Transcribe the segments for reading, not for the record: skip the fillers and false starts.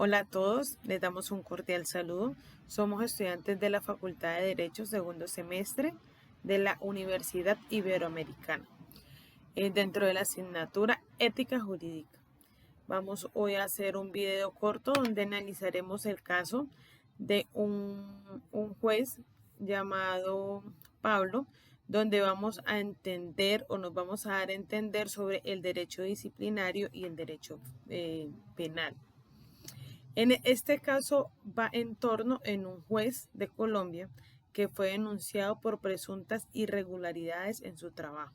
Hola a todos, les damos un cordial saludo. Somos estudiantes de la Facultad de Derecho segundo semestre de la Universidad Iberoamericana, dentro de la asignatura Ética Jurídica. Vamos hoy a hacer un video corto donde analizaremos el caso de un juez llamado Pablo, donde vamos a entender o nos vamos a dar a entender sobre el derecho disciplinario y el derecho penal. En este caso va en torno en un juez de Colombia que fue denunciado por presuntas irregularidades en su trabajo.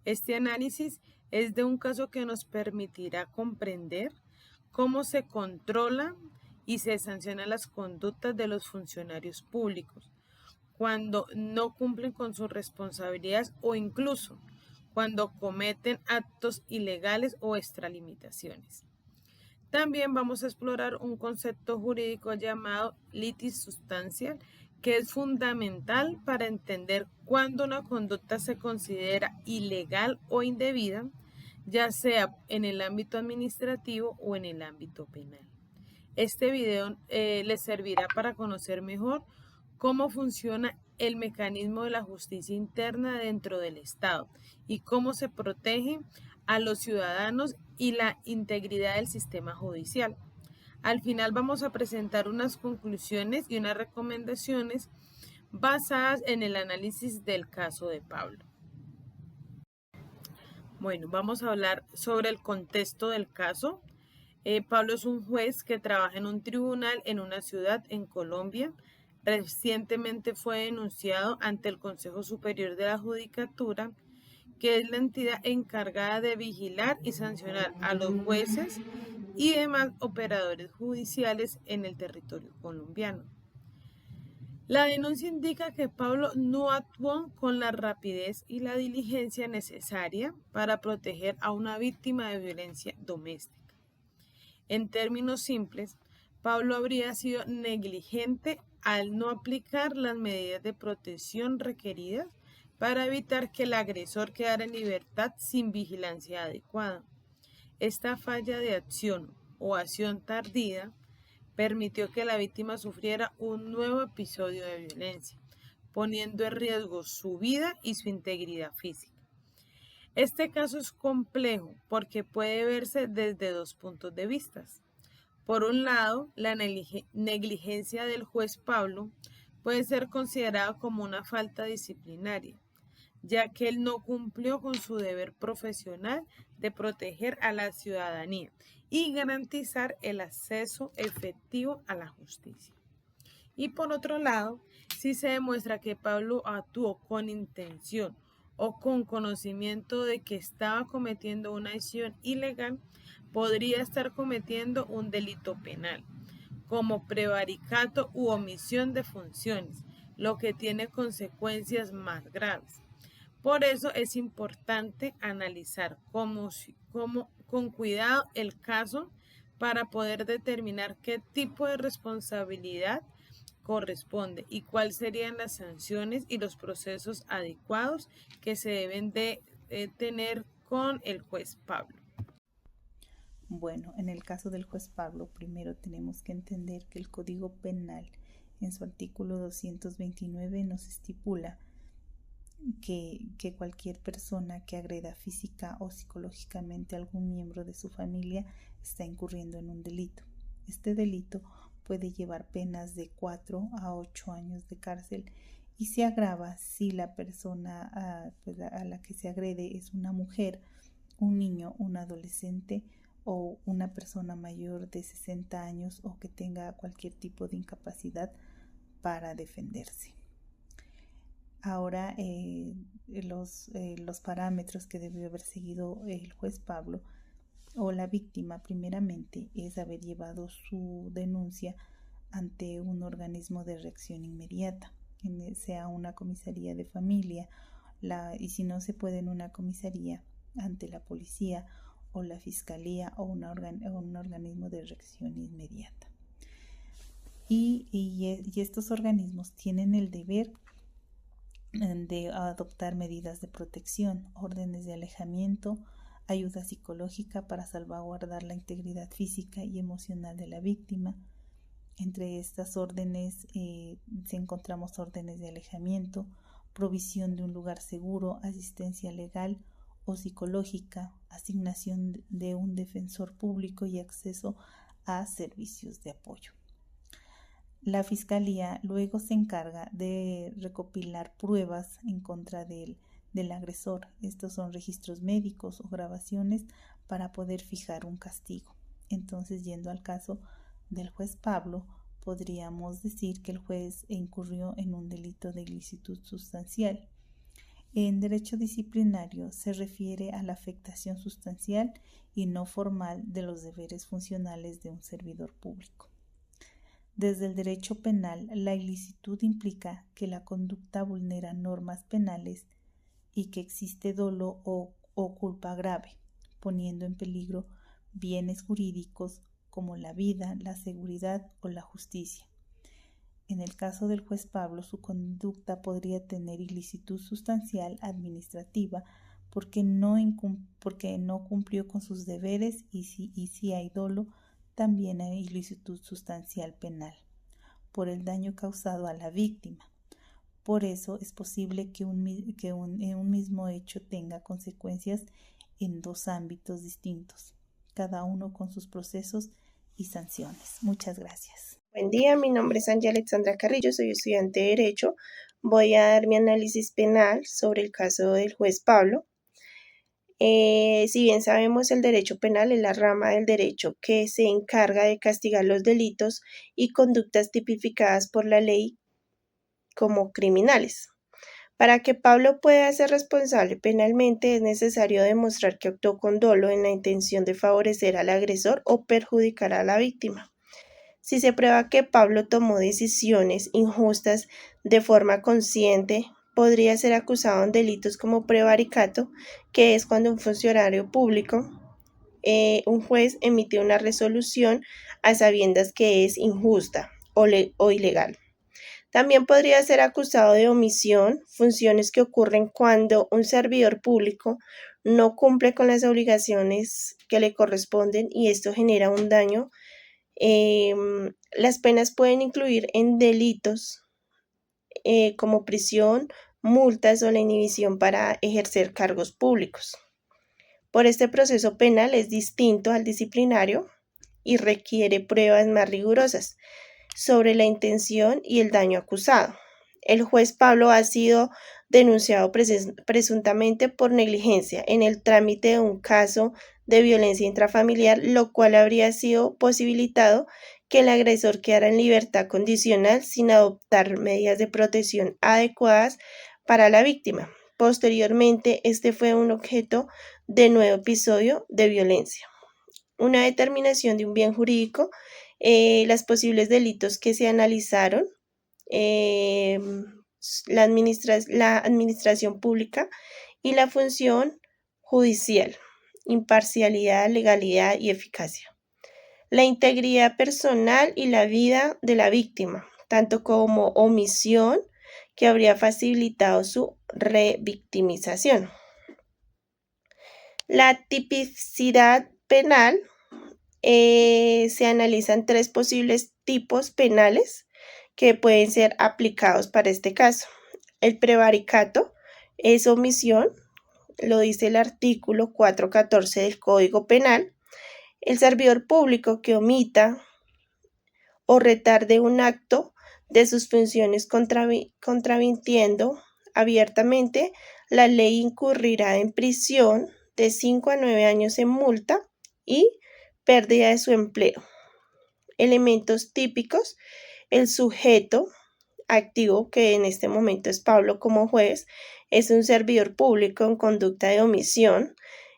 Este análisis es de un caso que nos permitirá comprender cómo se controla y se sancionan las conductas de los funcionarios públicos cuando no cumplen con sus responsabilidades o incluso cuando cometen actos ilegales o extralimitaciones. También vamos a explorar un concepto jurídico llamado litis substantial, que es fundamental para entender cuándo una conducta se considera ilegal o indebida, ya sea en el ámbito administrativo o en el ámbito penal. Este video les servirá para conocer mejor cómo funciona el mecanismo de la justicia interna dentro del Estado y cómo se protege a los ciudadanos y la integridad del sistema judicial. Al final vamos a presentar unas conclusiones y unas recomendaciones basadas en el análisis del caso de Pablo. Bueno, vamos a hablar sobre el contexto del caso. Pablo es un juez que trabaja en un tribunal en una ciudad en Colombia. Recientemente fue denunciado ante el Consejo Superior de la Judicatura, que es la entidad encargada de vigilar y sancionar a los jueces y demás operadores judiciales en el territorio colombiano. La denuncia indica que Pablo no actuó con la rapidez y la diligencia necesaria para proteger a una víctima de violencia doméstica. En términos simples, Pablo habría sido negligente al no aplicar las medidas de protección requeridas para evitar que el agresor quedara en libertad sin vigilancia adecuada. Esta falla de acción o acción tardía permitió que la víctima sufriera un nuevo episodio de violencia, poniendo en riesgo su vida y su integridad física. Este caso es complejo porque puede verse desde dos puntos de vista. Por un lado, la negligencia del juez Pablo puede ser considerada como una falta disciplinaria, ya que él no cumplió con su deber profesional de proteger a la ciudadanía y garantizar el acceso efectivo a la justicia. Y por otro lado, si se demuestra que Pablo actuó con intención o con conocimiento de que estaba cometiendo una acción ilegal, podría estar cometiendo un delito penal, como prevaricato u omisión de funciones, lo que tiene consecuencias más graves. Por eso es importante analizar con cuidado el caso para poder determinar qué tipo de responsabilidad corresponde y cuáles serían las sanciones y los procesos adecuados que se deben de tener con el juez Pablo. Bueno, en el caso del juez Pablo, primero tenemos que entender que el Código Penal, en su artículo 229, nos estipula que cualquier persona que agreda física o psicológicamente a algún miembro de su familia está incurriendo en un delito. Este delito puede llevar penas de 4 a 8 años de cárcel y se agrava si la persona a la que se agrede es una mujer, un niño, un adolescente o una persona mayor de 60 años o que tenga cualquier tipo de incapacidad para defenderse. Ahora, los parámetros que debió haber seguido el juez Pablo o la víctima primeramente es haber llevado su denuncia ante un organismo de reacción inmediata, sea una comisaría de familia, y si no se puede en una comisaría, ante la policía o la fiscalía o un organismo de reacción inmediata. Y estos organismos tienen el deber de adoptar medidas de protección, órdenes de alejamiento ayuda psicológica para salvaguardar la integridad física y emocional de la víctima. Entre estas órdenes encontramos órdenes de alejamiento, provisión de un lugar seguro, asistencia legal o psicológica, asignación de un defensor público y acceso a servicios de apoyo. La Fiscalía luego se encarga de recopilar pruebas en contra del agresor. Estos son registros médicos o grabaciones para poder fijar un castigo. Entonces, yendo al caso del juez Pablo, podríamos decir que el juez incurrió en un delito de ilicitud sustancial. En derecho disciplinario se refiere a la afectación sustancial y no formal de los deberes funcionales de un servidor público. Desde el derecho penal, la ilicitud implica que la conducta vulnera normas penales y que existe dolo o culpa grave, poniendo en peligro bienes jurídicos como la vida, la seguridad o la justicia. En el caso del juez Pablo, su conducta podría tener ilicitud sustancial administrativa porque no cumplió con sus deberes y si hay dolo, también hay ilicitud sustancial penal por el daño causado a la víctima. Por eso es posible que un mismo hecho tenga consecuencias en dos ámbitos distintos, cada uno con sus procesos y sanciones. Muchas gracias. Buen día, mi nombre es Ángela Alexandra Carrillo, soy estudiante de Derecho. Voy a dar mi análisis penal sobre el caso del juez Pablo. Si bien sabemos, el derecho penal es la rama del derecho que se encarga de castigar los delitos y conductas tipificadas por la ley como criminales. Para que Pablo pueda ser responsable penalmente es necesario demostrar que actuó con dolo en la intención de favorecer al agresor o perjudicar a la víctima. Si se prueba que Pablo tomó decisiones injustas de forma consciente, podría ser acusado en delitos como prevaricato, que es cuando un funcionario público, un juez, emite una resolución a sabiendas que es injusta o ilegal. También podría ser acusado de omisión, funciones que ocurren cuando un servidor público no cumple con las obligaciones que le corresponden y esto genera un daño. Las penas pueden incluir en delitos como prisión, multas o la inhibición para ejercer cargos públicos. Por este proceso penal es distinto al disciplinario y requiere pruebas más rigurosas sobre la intención y el daño acusado. El juez Pablo ha sido denunciado presuntamente por negligencia en el trámite de un caso de violencia intrafamiliar, lo cual habría sido posibilitado que el agresor quedara en libertad condicional sin adoptar medidas de protección adecuadas para la víctima. Posteriormente, este fue un objeto de nuevo episodio de violencia. Una determinación de un bien jurídico, los posibles delitos que se analizaron, la administración pública y la función judicial, imparcialidad, legalidad y eficacia. La integridad personal y la vida de la víctima, tanto como omisión que habría facilitado su revictimización. La tipicidad penal se analizan tres posibles tipos penales que pueden ser aplicados para este caso. El prevaricato es omisión, lo dice el artículo 414 del Código Penal. El servidor público que omita o retarde un acto de sus funciones contraviniendo abiertamente la ley incurrirá en prisión de 5 a 9 años en multa y pérdida de su empleo. Elementos típicos: el sujeto activo, que en este momento es Pablo como juez, es un servidor público en conducta de omisión.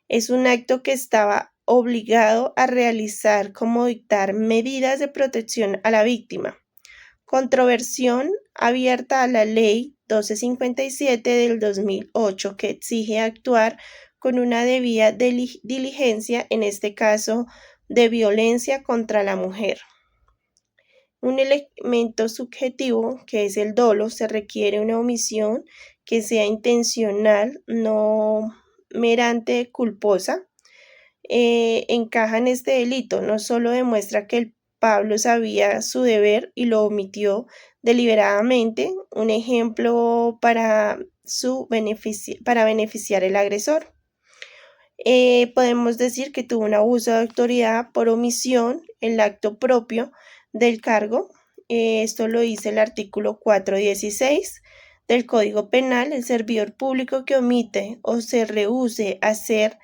Es un acto que estaba obligado a realizar como dictar medidas de protección a la víctima. Controversión abierta a la ley 1257 del 2008 que exige actuar con una debida diligencia, en este caso de violencia contra la mujer. Un elemento subjetivo, que es el dolo, se requiere una omisión que sea intencional, no meramente culposa. encaja en este delito. No solo demuestra que Pablo sabía su deber y lo omitió deliberadamente, un ejemplo para beneficiar al agresor. Podemos decir que tuvo un abuso de autoridad por omisión en el acto propio del cargo. Esto lo dice el artículo 416 del Código Penal. El servidor público que omite o se rehúse a hacer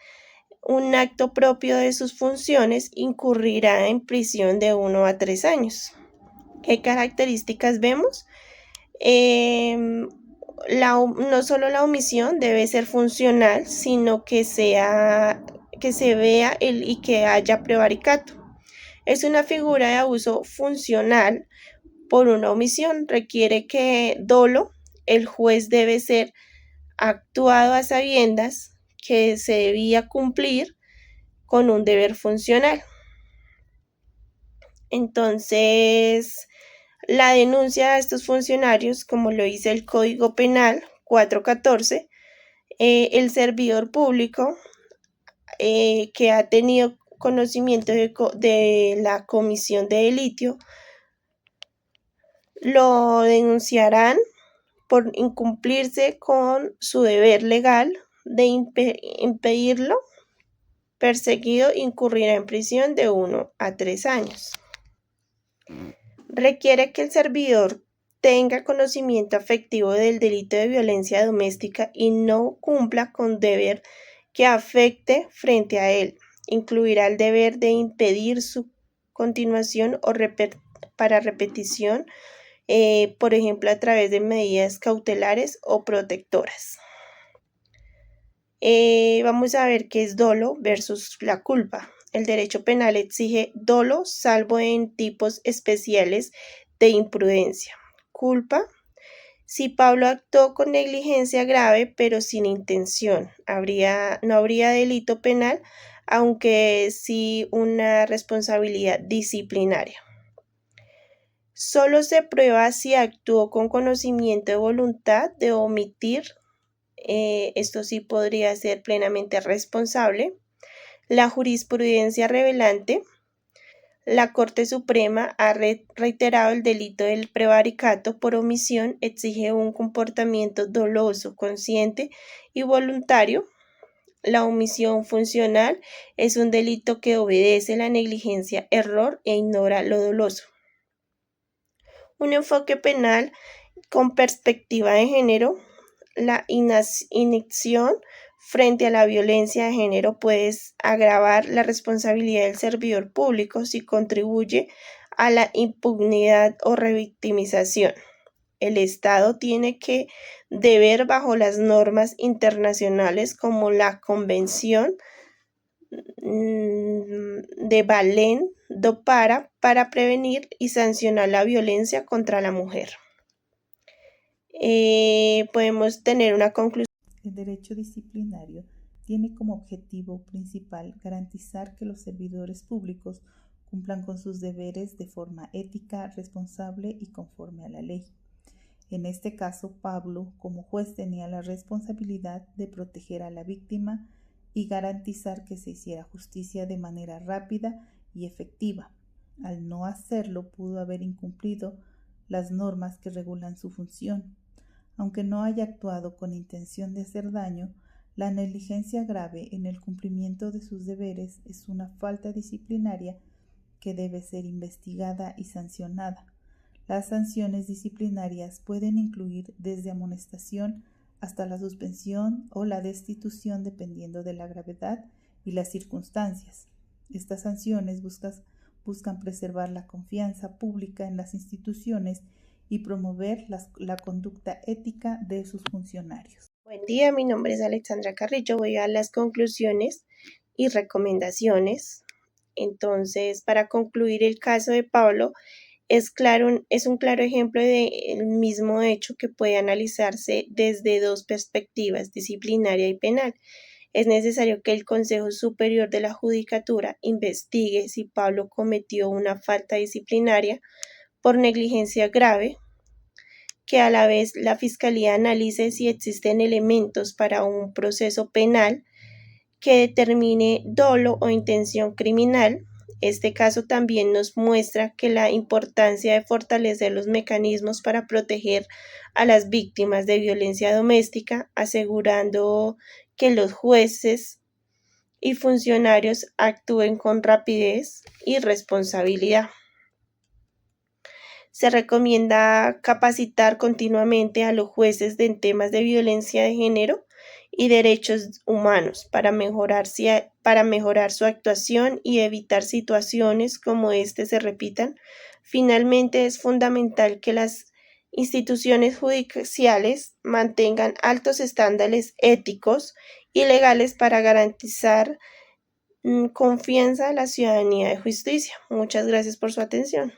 un acto propio de sus funciones incurrirá en prisión de 1 a 3 años. ¿Qué características vemos? No solo la omisión debe ser funcional, sino que se vea y que haya prevaricato. Es una figura de abuso funcional por una omisión. Requiere que dolo, el juez debe ser actuado a sabiendas que se debía cumplir con un deber funcional. Entonces, la denuncia a estos funcionarios, como lo dice el Código Penal 414, el servidor público que ha tenido conocimiento de la comisión de delito, lo denunciarán por incumplirse con su deber legal de impedirlo. Perseguido, incurrirá en prisión de 1 a 3 años. Requiere que el servidor tenga conocimiento efectivo del delito de violencia doméstica y no cumpla con deber que afecte frente a él. Incluirá el deber de impedir su continuación o para repetición, por ejemplo, a través de medidas cautelares o protectoras. Vamos a ver qué es dolo versus la culpa. El derecho penal exige dolo salvo en tipos especiales de imprudencia. Culpa: si Pablo actuó con negligencia grave pero sin intención, no habría delito penal, aunque sí una responsabilidad disciplinaria. Solo se prueba si actuó con conocimiento de voluntad de omitir. Esto sí podría ser plenamente responsable. La jurisprudencia revelante: la Corte Suprema ha reiterado el delito del prevaricato por omisión, exige un comportamiento doloso, consciente y voluntario. La omisión funcional es un delito que obedece la negligencia, error e ignora lo doloso. Un enfoque penal con perspectiva de género: la inacción frente a la violencia de género puede agravar la responsabilidad del servidor público si contribuye a la impunidad o revictimización. El Estado tiene que deber bajo las normas internacionales como la Convención de Belém do Pará para prevenir y sancionar la violencia contra la mujer. Podemos tener una conclusión. El derecho disciplinario tiene como objetivo principal garantizar que los servidores públicos cumplan con sus deberes de forma ética, responsable y conforme a la ley. En este caso, Pablo, como juez, tenía la responsabilidad de proteger a la víctima y garantizar que se hiciera justicia de manera rápida y efectiva. Al no hacerlo, pudo haber incumplido las normas que regulan su función. Aunque no haya actuado con intención de hacer daño, la negligencia grave en el cumplimiento de sus deberes es una falta disciplinaria que debe ser investigada y sancionada. Las sanciones disciplinarias pueden incluir desde amonestación hasta la suspensión o la destitución dependiendo de la gravedad y las circunstancias. Estas sanciones buscan preservar la confianza pública en las instituciones y promover la conducta ética de sus funcionarios. Buen día, mi nombre es Alexandra Carrillo. Voy a las conclusiones y recomendaciones. Entonces, para concluir el caso de Pablo, es un claro ejemplo del mismo hecho que puede analizarse desde dos perspectivas, disciplinaria y penal. Es necesario que el Consejo Superior de la Judicatura investigue si Pablo cometió una falta disciplinaria por negligencia grave, que a la vez la Fiscalía analice si existen elementos para un proceso penal que determine dolo o intención criminal. Este caso también nos muestra que la importancia de fortalecer los mecanismos para proteger a las víctimas de violencia doméstica, asegurando que los jueces y funcionarios actúen con rapidez y responsabilidad. Se recomienda capacitar continuamente a los jueces en temas de violencia de género y derechos humanos para mejorar su actuación y evitar situaciones como este se repitan. Finalmente, es fundamental que las instituciones judiciales mantengan altos estándares éticos y legales para garantizar confianza a la ciudadanía de justicia. Muchas gracias por su atención.